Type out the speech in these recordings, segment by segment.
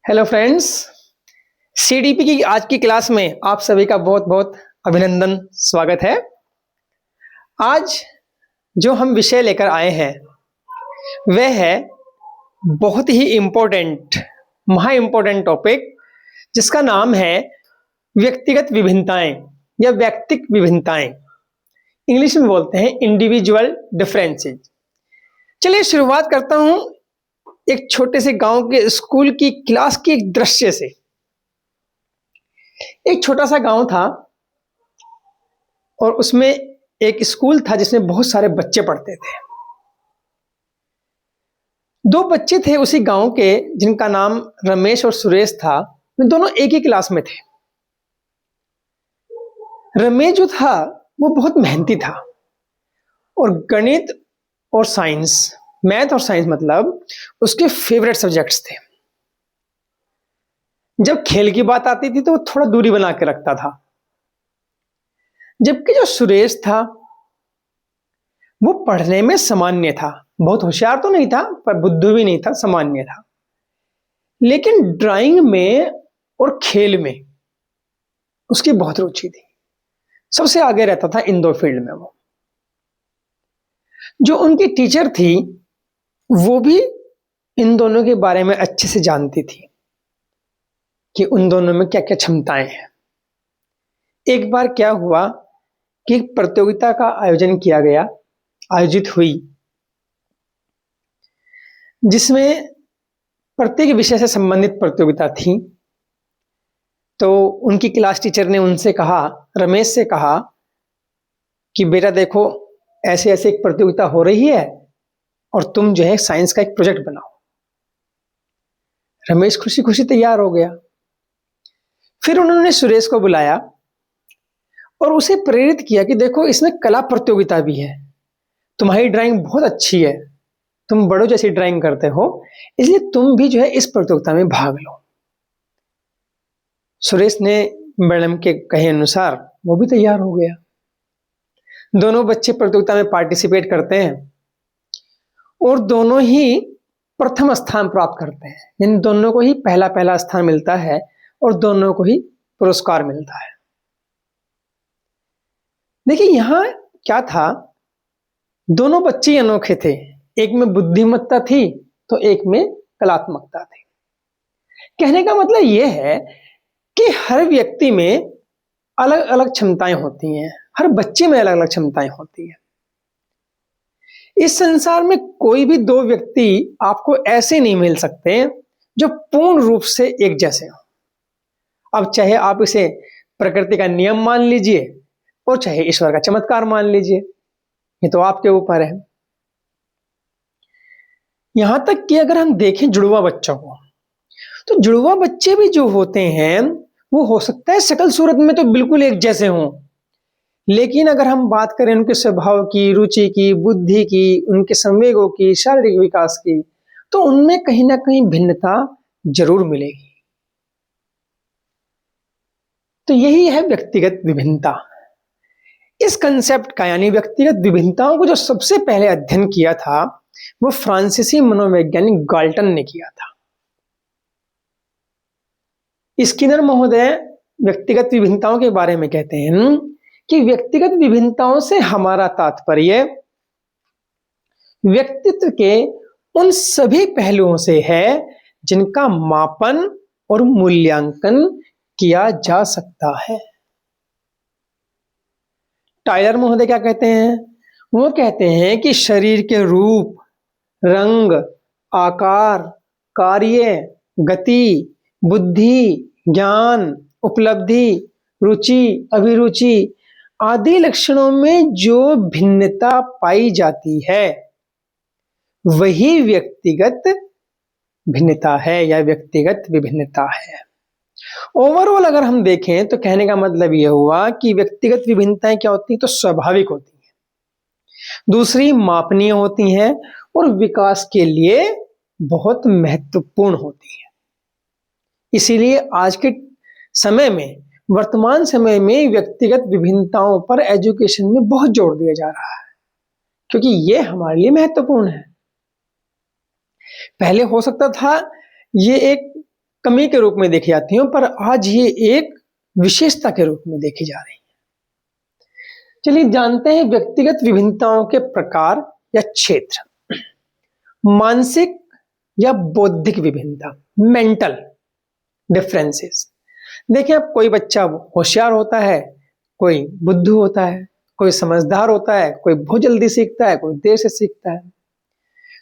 Hello friends. CDP की आज की क्लास में आप सभी का बहुत बहुत अभिनंदन, स्वागत है। आज जो हम विषय लेकर आए हैं वह है बहुत ही इम्पोर्टेंट, महा इम्पोर्टेंट टॉपिक, जिसका नाम है व्यक्तिगत विभिन्नताएं या व्यक्तिक विभिन्नताएं। इंग्लिश में बोलते हैं इंडिविजुअल डिफरेंसेस। चलिए शुरुआत करता हूं एक छोटे से गांव के स्कूल की क्लास के एक दृश्य से। एक छोटा सा गांव था और उसमें एक स्कूल था जिसमें बहुत सारे बच्चे पढ़ते थे। दो बच्चे थे उसी गांव के जिनका नाम रमेश और सुरेश था। वे दोनों एक ही क्लास में थे। रमेश जो था वो बहुत मेहनती था और गणित और साइंस, मैथ और साइंस मतलब उसके फेवरेट सब्जेक्ट्स थे। जब खेल की बात आती थी तो वो थोड़ा दूरी बना के रखता था। जबकि जो सुरेश था वो पढ़ने में सामान्य था, बहुत होशियार तो नहीं था पर बुद्धू भी नहीं था, सामान्य था। लेकिन ड्राइंग में और खेल में उसकी बहुत रुचि थी, सबसे आगे रहता था इन दो फील्ड में। वो जो उनकी टीचर थी वो भी इन दोनों के बारे में अच्छे से जानती थी कि उन दोनों में क्या क्या क्षमताएं हैं। एक बार क्या हुआ कि एक प्रतियोगिता का आयोजित हुई जिसमें प्रत्येक विषय से संबंधित प्रतियोगिता थी। तो उनकी क्लास टीचर ने उनसे कहा, रमेश से कहा कि बेटा देखो, ऐसे ऐसे एक प्रतियोगिता हो रही है और तुम जो है साइंस का एक प्रोजेक्ट बनाओ। रमेश खुशी खुशी तैयार हो गया। फिर उन्होंने सुरेश को बुलाया और उसे प्रेरित किया कि देखो, इसमें कला प्रतियोगिता भी है, तुम्हारी ड्राइंग बहुत अच्छी है, तुम बड़ों जैसी ड्राइंग करते हो, इसलिए तुम भी जो है इस प्रतियोगिता में भाग लो। सुरेश ने मैडम के कहे अनुसार वो भी तैयार हो गया। दोनों बच्चे प्रतियोगिता में पार्टिसिपेट करते हैं और दोनों ही प्रथम स्थान प्राप्त करते हैं। इन दोनों को ही पहला पहला स्थान मिलता है और दोनों को ही पुरस्कार मिलता है। देखिए यहां क्या था, दोनों बच्चे अनोखे थे। एक में बुद्धिमत्ता थी तो एक में कलात्मकता थी। कहने का मतलब यह है कि हर व्यक्ति में अलग अलग क्षमताएं होती हैं, हर बच्चे में अलग अलग क्षमताएं होती हैं। इस संसार में कोई भी दो व्यक्ति आपको ऐसे नहीं मिल सकते जो पूर्ण रूप से एक जैसे हो। अब चाहे आप इसे प्रकृति का नियम मान लीजिए और चाहे ईश्वर का चमत्कार मान लीजिए, ये तो आपके ऊपर है। यहां तक कि अगर हम देखें जुड़वा बच्चों को, तो जुड़वा बच्चे भी जो होते हैं वो हो सकता है शकल सूरत में तो बिल्कुल एक जैसे हों, लेकिन अगर हम बात करें उनके स्वभाव की, रुचि की, बुद्धि की, उनके संवेगों की, शारीरिक विकास की, तो उनमें कहीं ना कहीं भिन्नता जरूर मिलेगी। तो यही है व्यक्तिगत विभिन्नता। इस कंसेप्ट का यानी व्यक्तिगत विभिन्नताओं को जो सबसे पहले अध्ययन किया था वो फ्रांसीसी मनोवैज्ञानिक गाल्टन ने किया था। स्किनर महोदय व्यक्तिगत विभिन्नताओं के बारे में कहते हैं कि व्यक्तिगत विभिन्नताओं से हमारा तात्पर्य व्यक्तित्व के उन सभी पहलुओं से है जिनका मापन और मूल्यांकन किया जा सकता है। टायलर महोदय क्या कहते हैं? वो कहते हैं कि शरीर के रूप, रंग, आकार, कार्य, गति, बुद्धि, ज्ञान, उपलब्धि, रुचि, अभिरुचि आदि लक्षणों में जो भिन्नता पाई जाती है वही व्यक्तिगत भिन्नता है या व्यक्तिगत विभिन्नता है। ओवरऑल अगर हम देखें तो कहने का मतलब यह हुआ कि व्यक्तिगत विभिन्नताएं क्या होती हैं, तो स्वाभाविक होती हैं, दूसरी मापनीय होती हैं और विकास के लिए बहुत महत्वपूर्ण होती है। इसीलिए आज के समय में, वर्तमान समय में व्यक्तिगत विभिन्नताओं पर एजुकेशन में बहुत जोर दिया जा रहा है, क्योंकि ये हमारे लिए महत्वपूर्ण है। पहले हो सकता था ये एक कमी के रूप में देखी जाती हैं, पर आज ये एक विशेषता के रूप में देखी जा रही है। चलिए जानते हैं व्यक्तिगत विभिन्नताओं के प्रकार या क्षेत्र। मानसिक या बौद्धिक विभिन्नता, मेंटल डिफरेंसेस। देखिए, अब कोई बच्चा होशियार होता है, कोई बुद्धू होता है, कोई समझदार होता है, कोई बहुत जल्दी सीखता है, कोई देर से सीखता है।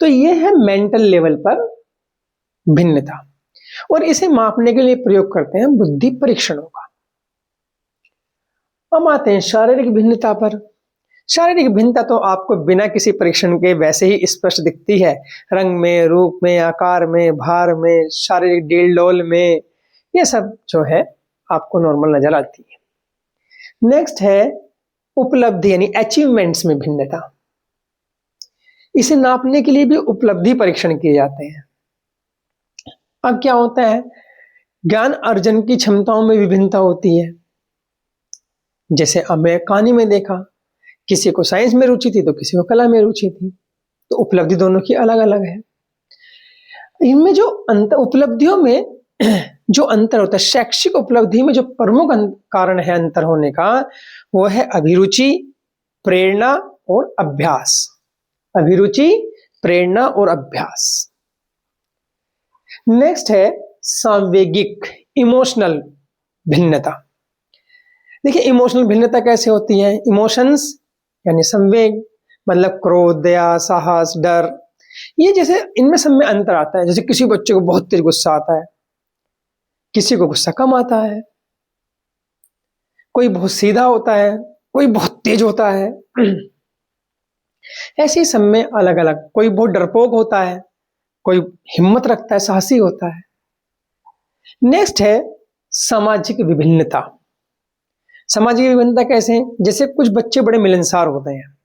तो ये है मेंटल लेवल पर भिन्नता, और इसे मापने के लिए प्रयोग करते हैं बुद्धि परीक्षणों का। अब आते हैं शारीरिक भिन्नता पर। शारीरिक भिन्नता तो आपको बिना किसी परीक्षण के वैसे ही स्पष्ट दिखती है, रंग में, रूप में, आकार में, भार में, शारीरिक डील डोल में, ये सब जो है आपको नॉर्मल नजर आती है। नेक्स्ट है उपलब्धि यानी अचीवमेंट्स में भिन्नता। इसे नापने के लिए भी उपलब्धि परीक्षण किए जाते हैं। अब क्या होता है, ज्ञान अर्जन की क्षमताओं में विभिन्नता होती है। जैसे अब मैं कहानी में देखा, किसी को साइंस में रुचि थी तो किसी को कला में रुचि थी, तो उपलब्धि दोनों की अलग अलग है। इनमें जो उपलब्धियों में जो अंतर होता है, शैक्षिक उपलब्धि में जो प्रमुख कारण है अंतर होने का, वो है अभिरुचि, प्रेरणा और अभ्यास। अभिरुचि, प्रेरणा और अभ्यास। नेक्स्ट है सांवेगिक, इमोशनल भिन्नता। देखिए, इमोशनल भिन्नता कैसे होती है? इमोशंस यानी संवेग, मतलब क्रोध, दया, साहस, डर, ये जैसे इनमें सब में अंतर आता है। जैसे किसी बच्चे को बहुत तेज गुस्सा आता है, किसी को गुस्सा कम आता है, कोई बहुत सीधा होता है, कोई बहुत तेज होता है। ऐसे ही सब में अलग अलग, कोई बहुत डरपोक होता है, कोई हिम्मत रखता है, साहसी होता है। नेक्स्ट है सामाजिक विभिन्नता। सामाजिक विभिन्नता कैसे? जैसे कुछ बच्चे बड़े मिलनसार होते हैं,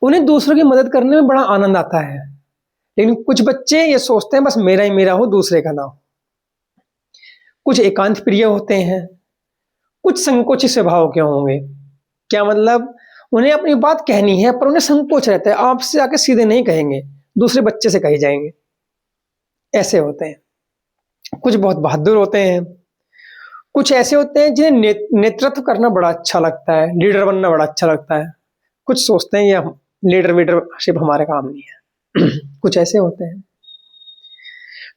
उन्हें दूसरों की मदद करने में बड़ा आनंद आता है, लेकिन कुछ बच्चे ये सोचते हैं बस मेरा ही मेरा हो, दूसरे का ना हो। कुछ एकांत प्रिय होते हैं, कुछ संकोची स्वभाव के होंगे। क्या मतलब? उन्हें अपनी बात कहनी है पर उन्हें संकोच रहता है, आपसे आके सीधे नहीं कहेंगे, दूसरे बच्चे से कही जाएंगे। ऐसे होते हैं। कुछ बहुत बहादुर होते हैं, कुछ ऐसे होते हैं जिन्हें नेतृत्व करना बड़ा अच्छा लगता है, लीडर बनना बड़ा अच्छा लगता है। कुछ सोचते हैं ये लीडरशिप हमारे काम नहीं है। कुछ ऐसे होते हैं।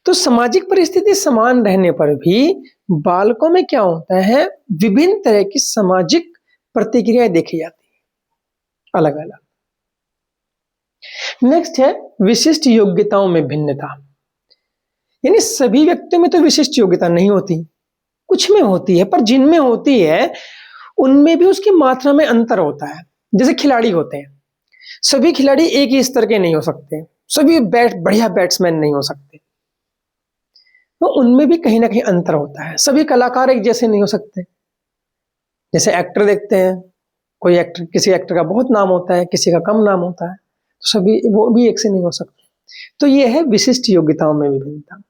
तो सामाजिक परिस्थिति समान रहने पर भी बालकों में क्या होता है, विभिन्न तरह की सामाजिक प्रतिक्रियाएं देखी जाती है, अलग अलग। नेक्स्ट है विशिष्ट योग्यताओं में भिन्नता। यानी सभी व्यक्तियों में तो विशिष्ट योग्यता नहीं होती, कुछ में होती है, पर जिनमें होती है उनमें भी उसकी मात्रा में अंतर होता है। जैसे खिलाड़ी होते हैं, सभी खिलाड़ी एक ही स्तर के नहीं हो सकते, सभी बढ़िया बैट्समैन नहीं हो सकते, तो उनमें भी कहीं ना कहीं अंतर होता है। सभी कलाकार एक जैसे नहीं हो सकते। जैसे एक्टर देखते हैं, कोई एक्टर, किसी एक्टर का बहुत नाम होता है, किसी का कम नाम होता है, तो सभी वो भी एक से नहीं हो सकते। तो ये है विशिष्ट योग्यताओं में विभिन्नता।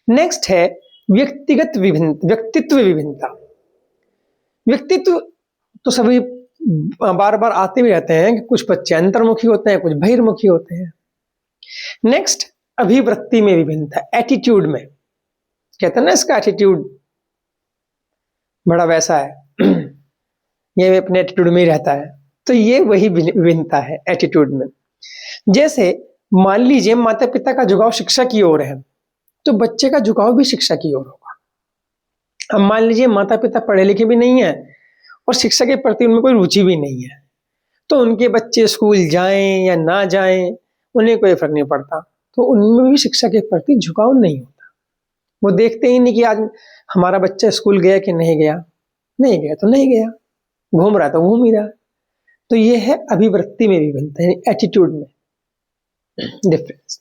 नेक्स्ट है व्यक्तित्व विभिन्नता। व्यक्तित्व तो सभी बार बार आते भी रहते हैं कि कुछ बच्चे अंतर्मुखी होते हैं, कुछ बहिर्मुखी होते हैं। नेक्स्ट अभिवृत्ति में विभिन्नता, एटीट्यूड में। कहते हैं ना इसका एटीट्यूड बड़ा वैसा है, ये अपने एटीट्यूड में ही रहता है। तो ये वही विभिन्नता है एटीट्यूड में। जैसे मान लीजिए माता पिता का झुकाव शिक्षा की ओर है, तो बच्चे का झुकाव भी शिक्षा की ओर होगा। अब मान लीजिए माता पिता पढ़े लिखे भी नहीं है और शिक्षा के प्रति उनमें कोई रुचि भी नहीं है, तो उनके बच्चे स्कूल जाएं या ना जाएं उन्हें कोई फर्क नहीं पड़ता, तो उनमें भी शिक्षा के प्रति झुकाव नहीं होता। वो देखते ही नहीं कि आज हमारा बच्चा स्कूल गया कि नहीं गया, नहीं गया तो नहीं गया, घूम रहा तो घूम ही रहा। तो ये है अभिवृत्ति में विभिन्नता, यानी एटीट्यूड में डिफरेंस।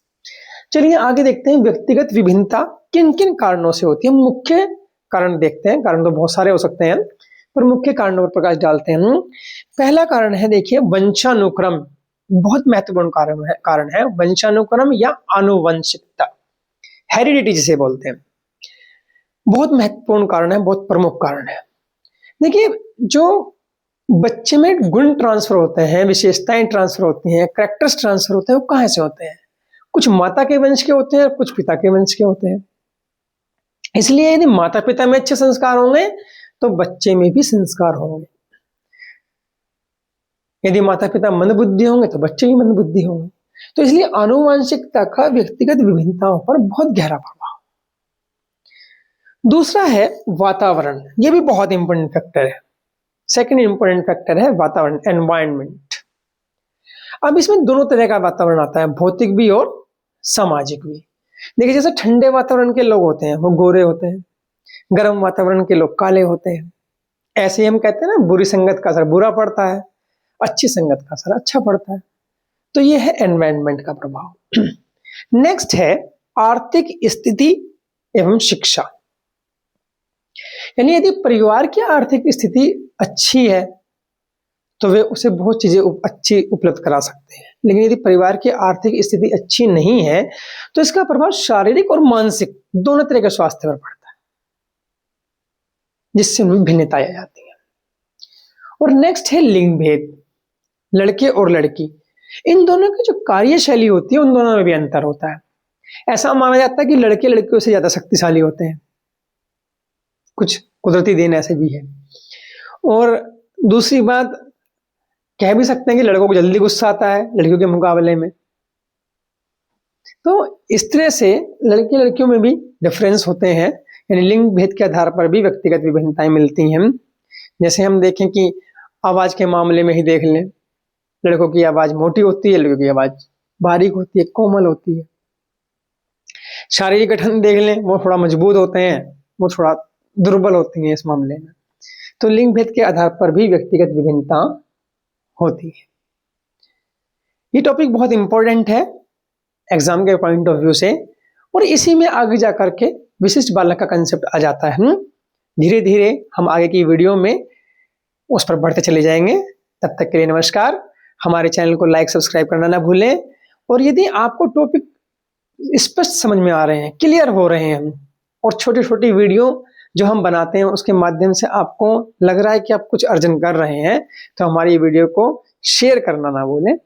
चलिए आगे देखते हैं व्यक्तिगत विभिन्नता किन किन कारणों से होती है। मुख्य कारण देखते हैं, कारण तो बहुत सारे हो सकते हैं, पर मुख्य कारणों पर प्रकाश डालते हैं। पहला कारण है, देखिए, वंशानुक्रम। बहुत महत्वपूर्ण कारण है वंशानुक्रम या आनुवंशिकता, हेरिडिटी जिसे बोलते हैं। बहुत महत्वपूर्ण कारण है, बहुत प्रमुख कारण है। देखिए, जो बच्चे में गुण ट्रांसफर होते हैं, विशेषताएं ट्रांसफर होती हैं, कैरेक्टर्स ट्रांसफर होते हैं, वो कहां से होते हैं? कुछ माता के वंश के होते हैं, कुछ पिता के वंश के होते हैं। इसलिए यदि माता पिता में अच्छे संस्कार होंगे तो बच्चे में भी संस्कार होंगे। यदि माता पिता मंदबुद्धि होंगे तो बच्चे भी मंदबुद्धि होंगे। तो इसलिए आनुवंशिकता का व्यक्तिगत विभिन्नताओं पर बहुत गहरा प्रभाव। दूसरा है वातावरण, ये भी बहुत इंपॉर्टेंट फैक्टर है। सेकंड इंपॉर्टेंट फैक्टर है वातावरण, एनवायरनमेंट। अब इसमें दोनों तरह का वातावरण आता है, भौतिक भी और सामाजिक भी। देखिए जैसे ठंडे वातावरण के लोग होते हैं वो गोरे होते हैं, गर्म वातावरण के लोग काले होते हैं। ऐसे ही हम कहते हैं ना, बुरी संगत का असर बुरा पड़ता है, अच्छी संगत का असर अच्छा पड़ता है। तो ये है एनवायरनमेंट का प्रभाव। नेक्स्ट है आर्थिक स्थिति एवं शिक्षा। यानी यदि परिवार की आर्थिक स्थिति अच्छी है तो वे उसे बहुत चीजें अच्छी उपलब्ध करा सकते हैं, लेकिन यदि परिवार की आर्थिक स्थिति अच्छी नहीं है तो इसका प्रभाव शारीरिक और मानसिक दोनों तरह के स्वास्थ्य पर पड़ता है, जिससे उनमें भिन्नताएं आ जाती हैं। और नेक्स्ट है लिंग भेद, लड़के और लड़की, इन दोनों की जो कार्यशैली होती है उन दोनों में भी अंतर होता है। ऐसा माना जाता है कि लड़के लड़कियों से ज्यादा शक्तिशाली होते हैं, कुछ कुदरती देन ऐसे भी है। और दूसरी बात कह भी सकते हैं कि लड़कों को जल्दी गुस्सा आता है लड़कियों के मुकाबले में। तो इस तरह से लड़के लड़कियों में भी डिफरेंस होते हैं, यानी लिंग भेद के आधार पर भी व्यक्तिगत विभिन्नताएं मिलती हैं। जैसे हम देखें कि आवाज के मामले में ही देख लें, लड़कों की आवाज मोटी होती है, लड़कियों की आवाज बारीक होती है, कोमल होती है। शारीरिक गठन देख लें, वो थोड़ा मजबूत होते हैं, वो थोड़ा दुर्बल होती हैं इस मामले में। तो लिंग भेद के आधार पर भी व्यक्तिगत विभिन्नता होती है। ये टॉपिक बहुत इंपॉर्टेंट है एग्जाम के पॉइंट ऑफ व्यू से, और इसी में आगे जाकर के विशिष्ट बालक का कंसेप्ट आ जाता है। धीरे धीरे हम आगे की वीडियो में उस पर बढ़ते चले जाएंगे। तब तक के लिए नमस्कार। हमारे चैनल को लाइक सब्सक्राइब करना ना भूलें। और यदि आपको टॉपिक स्पष्ट समझ में आ रहे हैं, क्लियर हो रहे हैं, और छोटी छोटी वीडियो जो हम बनाते हैं उसके माध्यम से आपको लग रहा है कि आप कुछ अर्जन कर रहे हैं, तो हमारी वीडियो को शेयर करना ना भूलें।